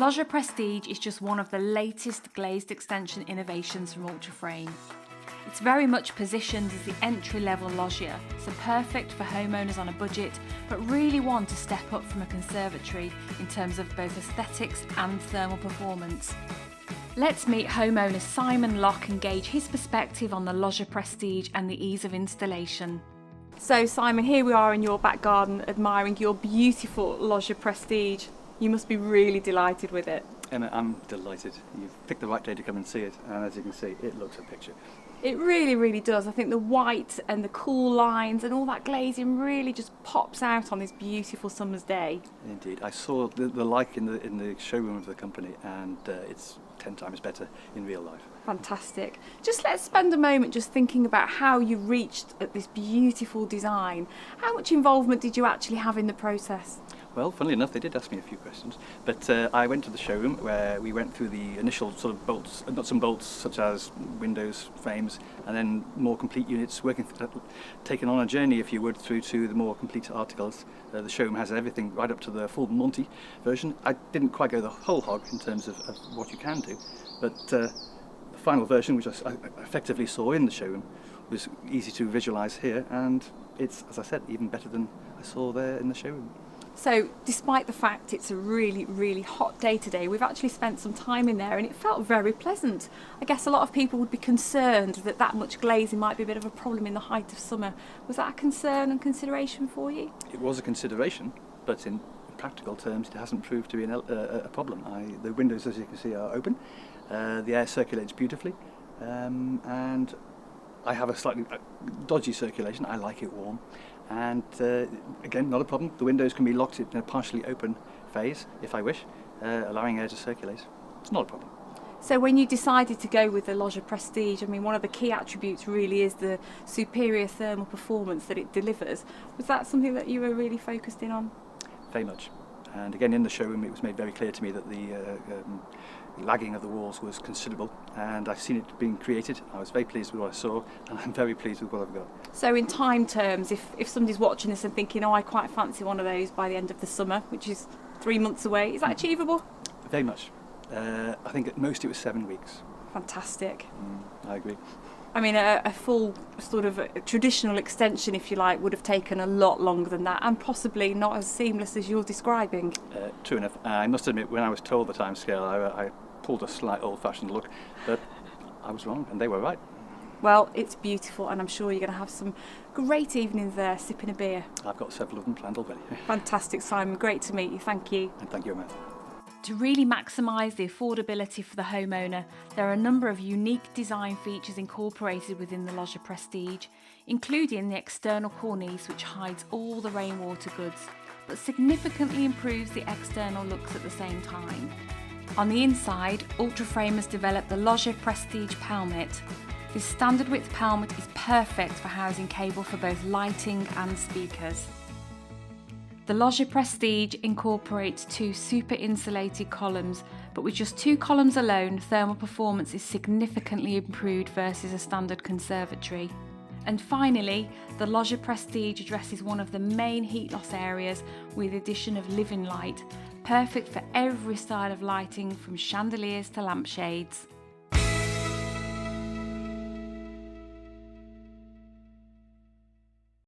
Loggia Prestige is just one of the latest glazed extension innovations from Ultraframe. It's very much positioned as the entry-level loggia, so perfect for homeowners on a budget, but really want to step up from a conservatory in terms of both aesthetics and thermal performance. Let's meet homeowner Simon Locke and gauge his perspective on the Loggia Prestige and the ease of installation. So Simon, here we are in your back garden admiring your beautiful Loggia Prestige. You must be really delighted with it. Emma, I'm delighted. You've picked the right day to come and see it, and as you can see, it looks a picture. It really, really does. I think the white and the cool lines and all that glazing really just pops out on this beautiful summer's day. Indeed. I saw the like in the showroom of the company, and it's 10 times better in real life. Fantastic. Just let's spend a moment just thinking about how you reached at this beautiful design. How much involvement did you actually have in the process? Well, funnily enough, they did ask me a few questions, but I went to the showroom where we went through the initial sort of bolts, nuts and bolts, such as windows, frames, and then more complete units, taken on a journey, if you would, through to the more complete articles. The showroom has everything right up to the full Monty version. I didn't quite go the whole hog in terms of what you can do, but the final version, which I effectively saw in the showroom, was easy to visualise here, and it's, as I said, even better than I saw there in the showroom. So despite the fact it's a really, really hot day today, we've actually spent some time in there and it felt very pleasant. I guess a lot of people would be concerned that much glazing might be a bit of a problem in the height of summer. Was that a concern and consideration for you? It was a consideration, but in practical terms it hasn't proved to be a problem. The windows, as you can see, are open. The air circulates beautifully, and I have a slightly dodgy circulation. I like it warm. And again, not a problem. The windows can be locked in a partially open phase, if I wish, allowing air to circulate. It's not a problem. So when you decided to go with the Loggia Prestige, I mean, one of the key attributes really is the superior thermal performance that it delivers. Was that something that you were really focused in on? Very much. And again, in the showroom, it was made very clear to me that the lagging of the walls was considerable, and I've seen it being created. I was very pleased with what I saw, and I'm very pleased with what I've got. So in time terms, if somebody's watching this and thinking, oh, I quite fancy one of those by the end of the summer, which is 3 months away, is that achievable? Very much. I think at most it was 7 weeks. Fantastic. I agree. I mean, a full sort of a traditional extension, if you like, would have taken a lot longer than that, and possibly not as seamless as you're describing. True enough. I must admit, when I was told the timescale, I pulled a slight old-fashioned look, but I was wrong, and they were right. Well, it's beautiful, and I'm sure you're going to have some great evenings there, sipping a beer. I've got several of them planned already. Fantastic, Simon. Great to meet you. Thank you. And thank you, Emma. To really maximise the affordability for the homeowner, there are a number of unique design features incorporated within the Loggia Prestige, including the external cornice, which hides all the rainwater goods, but significantly improves the external looks at the same time. On the inside, Ultraframe has developed the Loggia Prestige Pelmet. This standard width pelmet is perfect for housing cable for both lighting and speakers. The Loggia Prestige incorporates 2 super insulated columns, but with just 2 columns alone, thermal performance is significantly improved versus a standard conservatory. And finally, the Loggia Prestige addresses one of the main heat loss areas with the addition of living light, perfect for every style of lighting from chandeliers to lampshades.